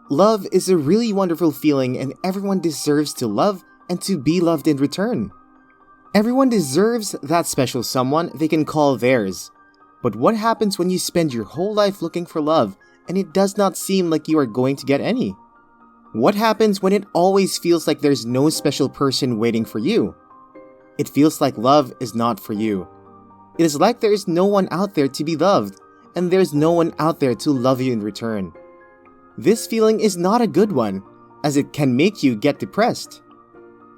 Love is a really wonderful feeling, and everyone deserves to love and to be loved in return. Everyone deserves that special someone they can call theirs. But what happens when you spend your whole life looking for love and it does not seem like you are going to get any? What happens when it always feels like there's no special person waiting for you? It feels like love is not for you. It is like there is no one out there to be loved, and there's no one out there to love you in return. This feeling is not a good one, as it can make you get depressed.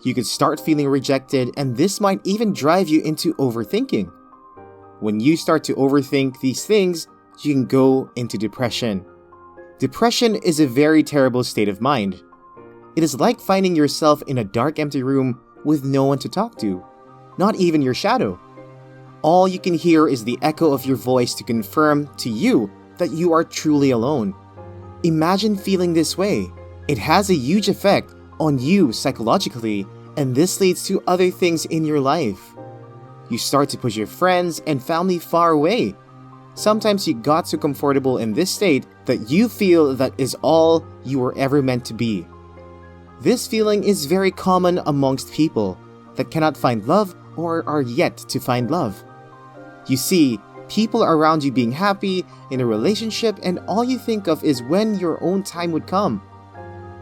You could start feeling rejected, and this might even drive you into overthinking. When you start to overthink these things, you can go into depression. Depression is a very terrible state of mind. It is like finding yourself in a dark, empty room with no one to talk to, not even your shadow. All you can hear is the echo of your voice to confirm to you that you are truly alone. Imagine feeling this way. It has a huge effect on you psychologically, and this leads to other things in your life. You start to push your friends and family far away. Sometimes you got so comfortable in this state that you feel that is all you were ever meant to be. This feeling is very common amongst people that cannot find love or are yet to find love. You see, people around you being happy in a relationship, and all you think of is when your own time would come.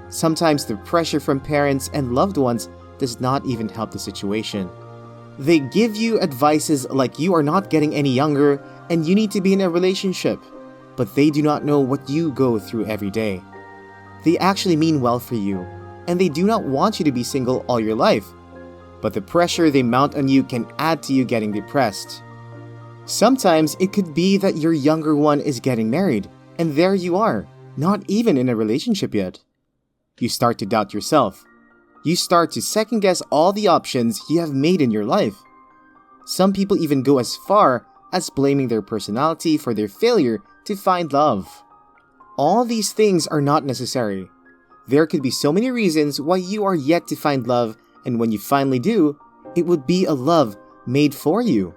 Sometimes the pressure from parents and loved ones does not even help the situation. They give you advices like you are not getting any younger and you need to be in a relationship, but they do not know what you go through every day. They actually mean well for you, and they do not want you to be single all your life, but the pressure they mount on you can add to you getting depressed. Sometimes it could be that your younger one is getting married, and there you are, not even in a relationship yet. You start to doubt yourself. You start to second guess all the options you have made in your life. Some people even go as far as blaming their personality for their failure to find love. All these things are not necessary. There could be so many reasons why you are yet to find love, and when you finally do, it would be a love made for you.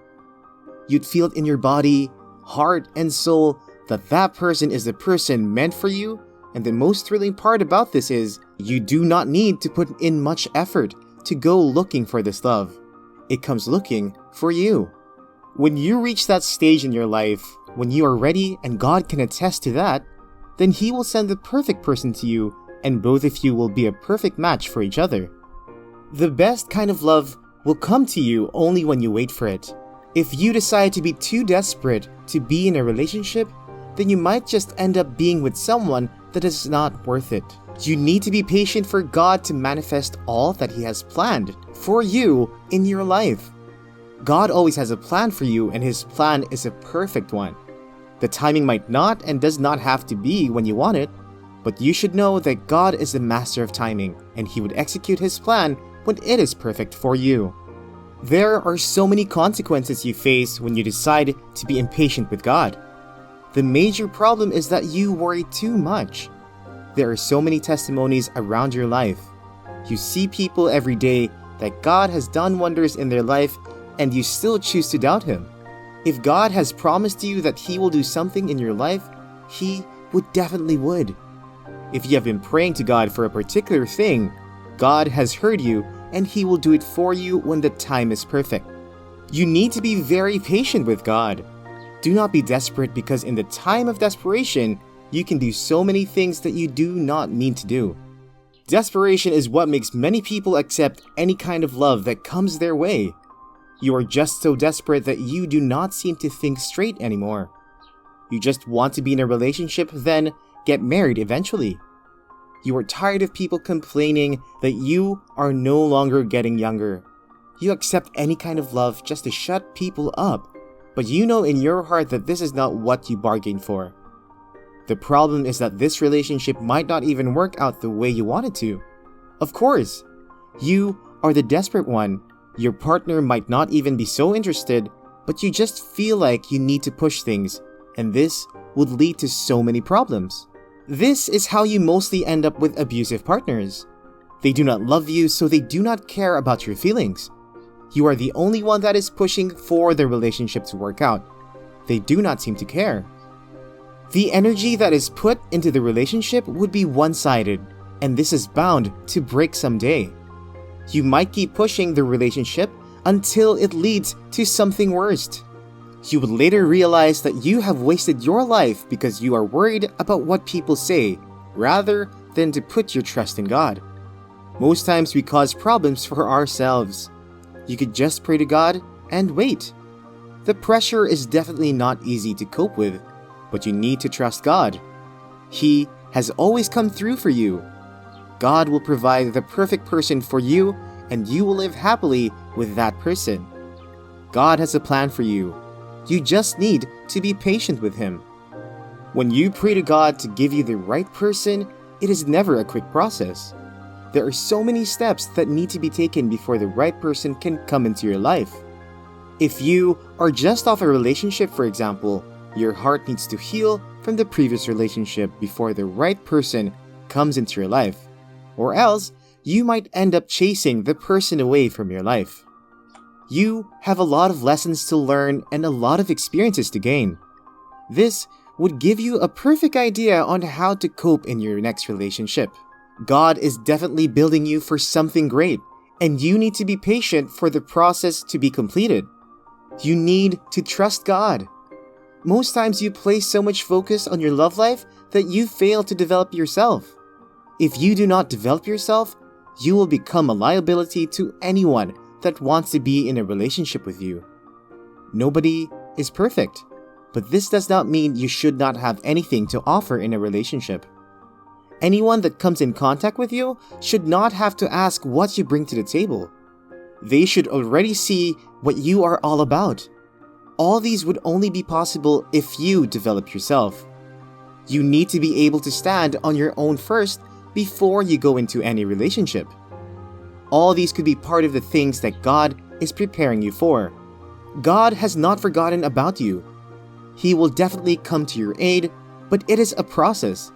You'd feel it in your body, heart, and soul that that person is the person meant for you, and the most thrilling part about this is you do not need to put in much effort to go looking for this love. It comes looking for you. When you reach that stage in your life, when you are ready and God can attest to that, then He will send the perfect person to you, and both of you will be a perfect match for each other. The best kind of love will come to you only when you wait for it. If you decide to be too desperate to be in a relationship, then you might just end up being with someone that is not worth it. You need to be patient for God to manifest all that He has planned for you in your life. God always has a plan for you, and His plan is a perfect one. The timing might not and does not have to be when you want it, but you should know that God is the master of timing, and He would execute His plan when it is perfect for you. There are so many consequences you face when you decide to be impatient with God. The major problem is that you worry too much. There are so many testimonies around your life. You see people every day that God has done wonders in their life, and you still choose to doubt Him. If God has promised you that He will do something in your life, He definitely would. If you have been praying to God for a particular thing, God has heard you, and He will do it for you when the time is perfect. You need to be very patient with God. Do not be desperate, because in the time of desperation, you can do so many things that you do not mean to do. Desperation is what makes many people accept any kind of love that comes their way. You are just so desperate that you do not seem to think straight anymore. You just want to be in a relationship, then get married eventually. You are tired of people complaining that you are no longer getting younger. You accept any kind of love just to shut people up, but you know in your heart that this is not what you bargained for. The problem is that this relationship might not even work out the way you want it to. Of course, you are the desperate one. Your partner might not even be so interested, but you just feel like you need to push things, and this would lead to so many problems. This is how you mostly end up with abusive partners. They do not love you, so they do not care about your feelings. You are the only one that is pushing for the relationship to work out. They do not seem to care. The energy that is put into the relationship would be one-sided, and this is bound to break someday. You might keep pushing the relationship until it leads to something worse. You would later realize that you have wasted your life because you are worried about what people say, rather than to put your trust in God. Most times we cause problems for ourselves. You could just pray to God and wait. The pressure is definitely not easy to cope with, but you need to trust God. He has always come through for you. God will provide the perfect person for you, and you will live happily with that person. God has a plan for you. You just need to be patient with Him. When you pray to God to give you the right person, it is never a quick process. There are so many steps that need to be taken before the right person can come into your life. If you are just off a relationship, for example, your heart needs to heal from the previous relationship before the right person comes into your life. Or else, you might end up chasing the person away from your life. You have a lot of lessons to learn and a lot of experiences to gain. This would give you a perfect idea on how to cope in your next relationship. God is definitely building you for something great, and you need to be patient for the process to be completed. You need to trust God. Most times you place so much focus on your love life that you fail to develop yourself. If you do not develop yourself, you will become a liability to anyone that wants to be in a relationship with you. Nobody is perfect, but this does not mean you should not have anything to offer in a relationship. Anyone that comes in contact with you should not have to ask what you bring to the table. They should already see what you are all about. All these would only be possible if you develop yourself. You need to be able to stand on your own first before you go into any relationship. All these could be part of the things that God is preparing you for. God has not forgotten about you. He will definitely come to your aid, but it is a process.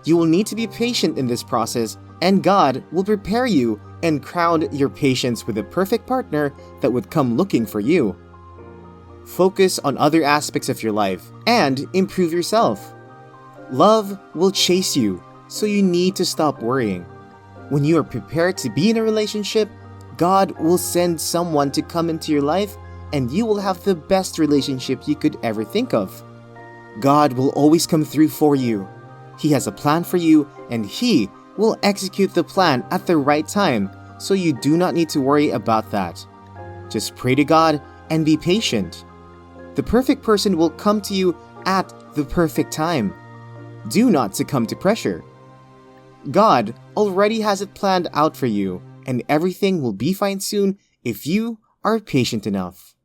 You will need to be patient in this process, and God will prepare you and crown your patience with a perfect partner that would come looking for you. Focus on other aspects of your life and improve yourself. Love will chase you, so you need to stop worrying. When you are prepared to be in a relationship, God will send someone to come into your life, and you will have the best relationship you could ever think of. God will always come through for you. He has a plan for you, and He will execute the plan at the right time, so you do not need to worry about that. Just pray to God and be patient. The perfect person will come to you at the perfect time. Do not succumb to pressure. God already has it planned out for you, and everything will be fine soon if you are patient enough.